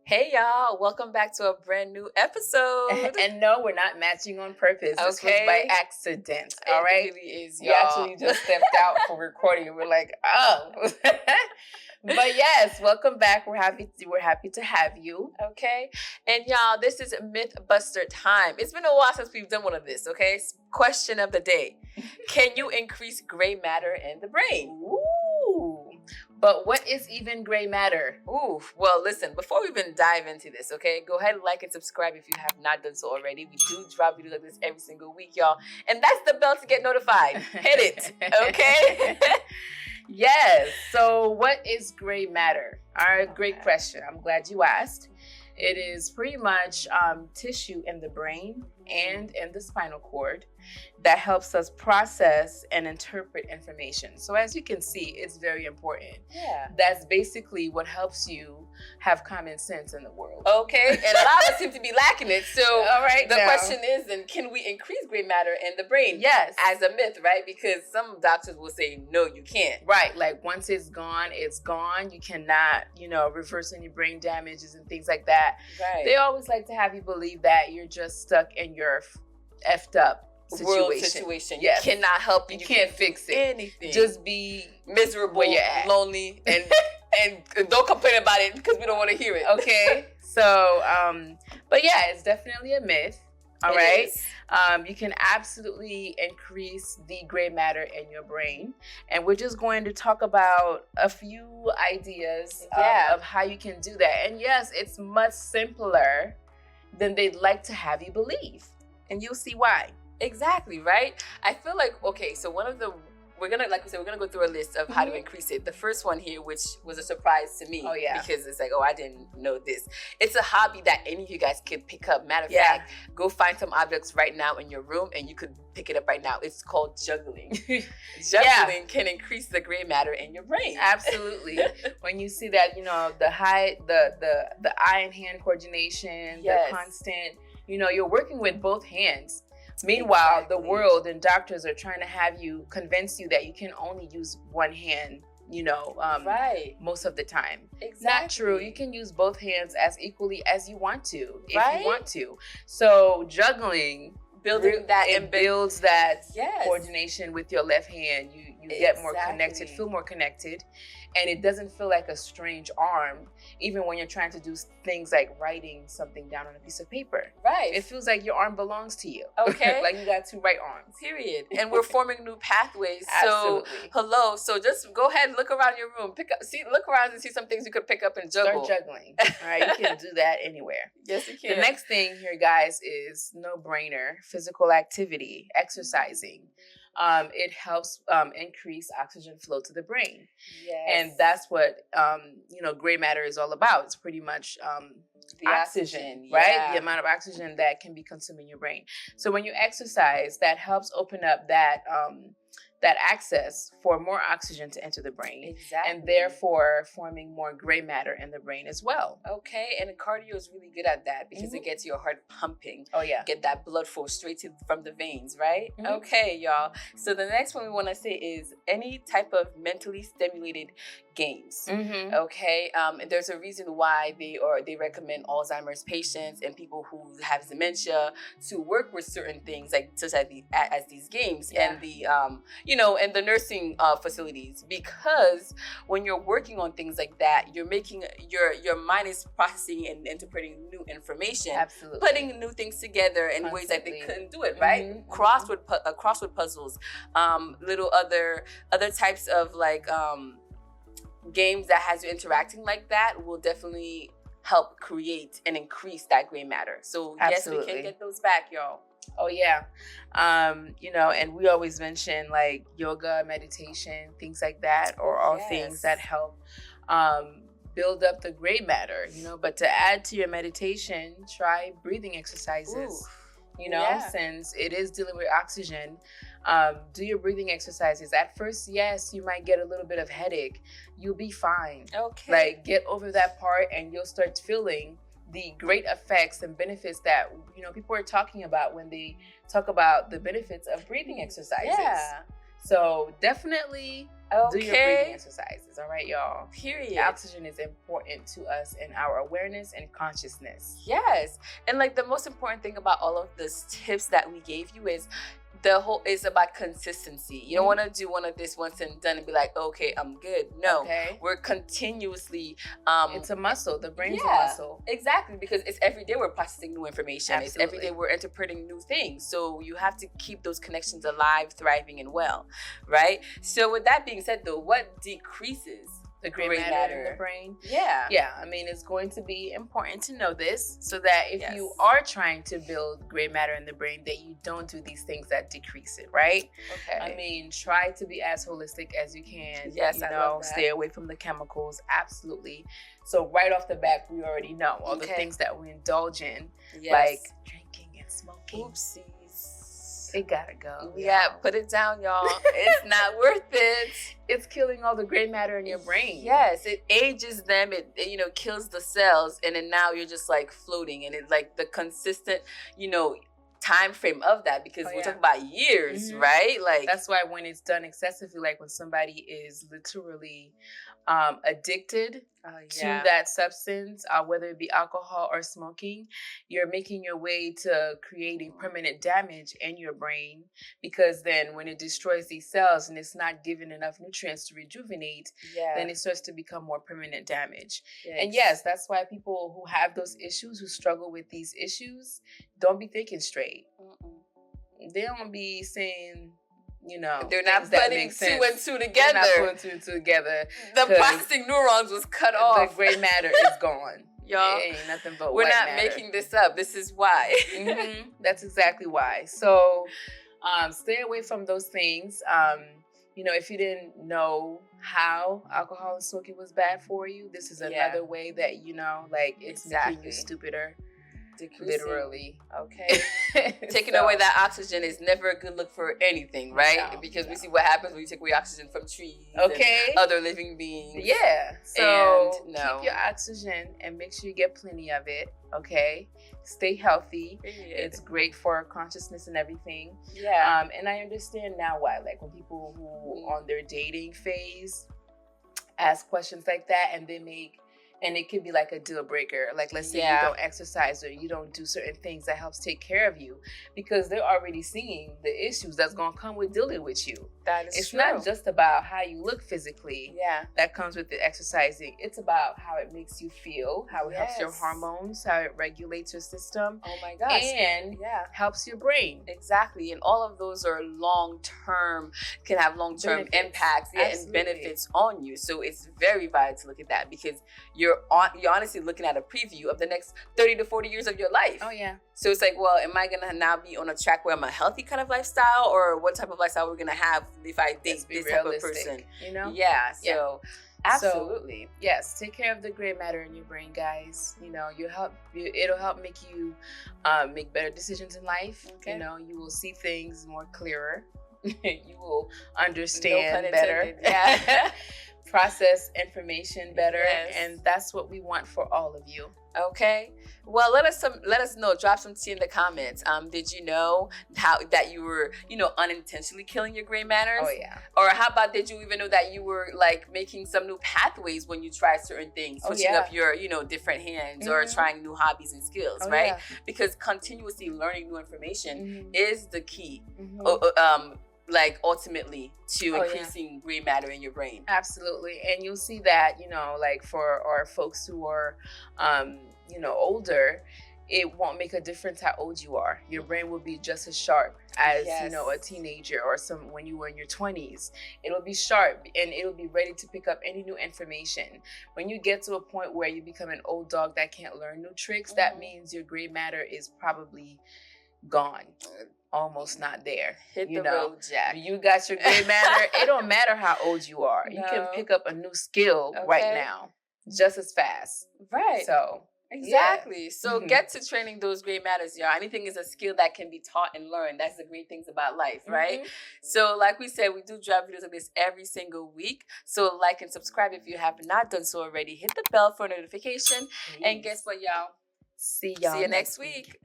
Hey y'all, welcome back to a brand new episode. And no, we're not matching on purpose. This was by accident. All right. It really is, We y'all. actually just stepped out for recording. We're like, oh. But yes, welcome back. We're happy to have you. Okay. And y'all, this is Mythbuster time. It's been a while since we've done one of this, okay? Question of the day. Can you increase gray matter in the brain? Ooh. But what is even gray matter? Ooh, well, listen, before we even dive into this, okay, go ahead and like and subscribe if you have not done so already. We do drop videos like this every single week, y'all. And that's the bell to get notified. Hit it, okay? Yes. So what is gray matter? All right, great question. I'm glad you asked. It is pretty much tissue in the brain and in the spinal cord that helps us process and interpret information. So as you can see, it's very important. Yeah. That's basically what helps you have common sense in the world. Okay. And a lot of us seem to be lacking it. So all right, the question is, then, can we increase gray matter in the brain? Yes. As a myth, right? Because some doctors will say, no, you can't. Right. Like once it's gone, it's gone. You cannot, reverse any brain damages and things like that. Right. They always like to have you believe that you're just stuck in your effed up world situation. Yes. You cannot help you. You can't fix it. Anything. Just be miserable, where you're at. Lonely, and don't complain about it because we don't want to hear it. Okay. So, but yeah, it's definitely a myth. All right. You can absolutely increase the gray matter in your brain. And we're just going to talk about a few ideas of how you can do that. And yes, it's much simpler than they'd like to have you believe. And you'll see why. Exactly, right? I feel like, okay, so we're gonna go through a list of how to increase it. The first one here, which was a surprise to me. Oh, yeah. Because it's like, I didn't know this. It's a hobby that any of you guys could pick up. Matter of fact, go find some objects right now in your room and you could pick it up right now. It's called juggling. Juggling can increase the gray matter in your brain. Absolutely. When you see that, the eye and hand coordination, the constant, you're working with both hands. Meanwhile, the world and doctors are trying to have you convince you that you can only use one hand, most of the time. Exactly. Not true. You can use both hands as equally as you want to, if you want to. So juggling builds that coordination with your left hand. You get more connected, feel more connected, and it doesn't feel like a strange arm, even when you're trying to do things like writing something down on a piece of paper. Right. It feels like your arm belongs to you. Okay. Like you got two right arms. Period. And we're forming new pathways. Absolutely. So just go ahead and look around your room. Look around and see some things you could pick up and juggle. Start juggling. All right. You can do that anywhere. Yes, you can. The next thing here, guys, is no-brainer. Physical activity, exercising. It helps increase oxygen flow to the brain. Yes. And that's what, gray matter is all about. It's pretty much the oxygen, right? The amount of oxygen that can be consumed in your brain. So when you exercise, that helps open up that access for more oxygen to enter the brain. Exactly. And therefore forming more gray matter in the brain as well. Okay. And cardio is really good at that because it gets your heart pumping. Oh, yeah. Get that blood flow straight from the veins, right? Okay, y'all. So the next one we want to say is any type of mentally stimulated games. Okay. There's a reason why they recommend Alzheimer's patients and people who have dementia to work with certain things like such as these games and the and the nursing facilities, because when you're working on things like that, you're making your mind is processing and interpreting new information. Absolutely. Putting new things together in ways that they couldn't do it, right? Crossword puzzles, little other types of like games that has you interacting like that will definitely help create and increase that gray matter. So Absolutely. Yes, we can get those back, y'all. Oh, yeah. And we always mention like yoga, meditation, things like that, or all things that help build up the gray matter, but to add to your meditation, try breathing exercises. Since it is dealing with oxygen, do your breathing exercises. At first, yes, you might get a little bit of headache. You'll be fine. Okay. Like get over that part and you'll start feeling the great effects and benefits that, people are talking about when they talk about the benefits of breathing exercises. Yeah. So definitely do your breathing exercises, all right? right, y'all? Period. Oxygen is important to us in our awareness and consciousness. Yes. And like the most important thing about all of these tips that we gave you is the whole is about consistency. You don't want to do one of this once and done and be like, okay, I'm good. No, we're continuously. It's a muscle. The brain's a muscle. Exactly, because it's every day we're processing new information. Absolutely. It's every day we're interpreting new things. So you have to keep those connections alive, thriving, and well, right? So with that being said, though, what decreases the gray matter in the brain? Yeah. I mean, it's going to be important to know this so that if you are trying to build gray matter in the brain, that you don't do these things that decrease it, right? Okay. I mean, try to be as holistic as you can. Yes, I love that. Stay away from the chemicals. Absolutely. So right off the bat, we already know all the things that we indulge in, like drinking and smoking. Oopsies. It gotta go. Yeah, put it down, y'all. It's not worth it. It's killing all the gray matter in your brain. Yes, it ages them. It kills the cells, and then now you're just like floating, and it's like the consistent, time frame of that, because we're talking about years, right? Like that's why when it's done excessively, like when somebody is literally addicted to that substance, whether it be alcohol or smoking, you're making your way to creating permanent damage in your brain, because then when it destroys these cells and it's not given enough nutrients to rejuvenate, then it starts to become more permanent damage. And yes, that's why people who have those issues, who struggle with these issues, don't be thinking straight. They don't be saying, they're not putting two and two together. They're not putting two and two together. The processing neurons was cut off. The gray matter is gone. Y'all, it ain't nothing but we're white not matter. making this up. This is why. That's exactly why. So stay away from those things. If you didn't know how alcohol and smoking was bad for you, this is another way that it's making you stupider. Decreasing. Literally. Okay. Taking away that oxygen is never a good look for anything, right? Because we see what happens when you take away oxygen from trees and other living beings. Yeah. So keep your oxygen and make sure you get plenty of it. Okay. Stay healthy. It's great for consciousness and everything. Yeah. And I understand now why, like when people who on their dating phase ask questions like that, and it could be like a deal breaker. Like, let's say you don't exercise or you don't do certain things that helps take care of you, because they're already seeing the issues that's going to come with dealing with you. That is It's true. not just about how you look physically. Yeah. That comes with the exercising. It's about how it makes you feel, how it helps your hormones, how it regulates your system. Oh my gosh. And helps your brain. Exactly. And all of those are can have long-term impacts and benefits on you. So it's very vital to look at that, because you're honestly looking at a preview of the next 30 to 40 years of your life. Oh, yeah. So it's like, well, am I going to now be on a track where I'm a healthy kind of lifestyle, or what type of lifestyle we're going to have if I date this type of person? Yeah. So absolutely. So, yes. Take care of the gray matter in your brain, guys. It'll help make you make better decisions in life. Okay. You will see things more clearer. You will understand better. Yeah. Process information better, and that's what we want for all of you. Okay. Well, let us know. Drop some tea in the comments. Did you know that you were, unintentionally killing your gray matters? Oh yeah. Or how about, did you even know that you were like making some new pathways when you try certain things, switching up your, different hands or trying new hobbies and skills, right? Yeah. Because continuously learning new information is the key. Like ultimately to increasing gray matter in your brain. Absolutely. And you'll see that, like for our folks who are, older, it won't make a difference how old you are. Your brain will be just as sharp as, a teenager or when you were in your 20s. It'll be sharp and it'll be ready to pick up any new information. When you get to a point where you become an old dog that can't learn new tricks, that means your gray matter is probably gone. Almost not there. Hit the road, Jack. You got your gray matter. It don't matter how old you are. You can pick up a new skill right now, just as fast. Right. So exactly. So get to training those gray matters, y'all. Anything is a skill that can be taught and learned. That's the great things about life, right? So like we said, we do drop videos like this every single week. So like and subscribe if you have not done so already. Hit the bell for a notification. And guess what, y'all? See y'all next week.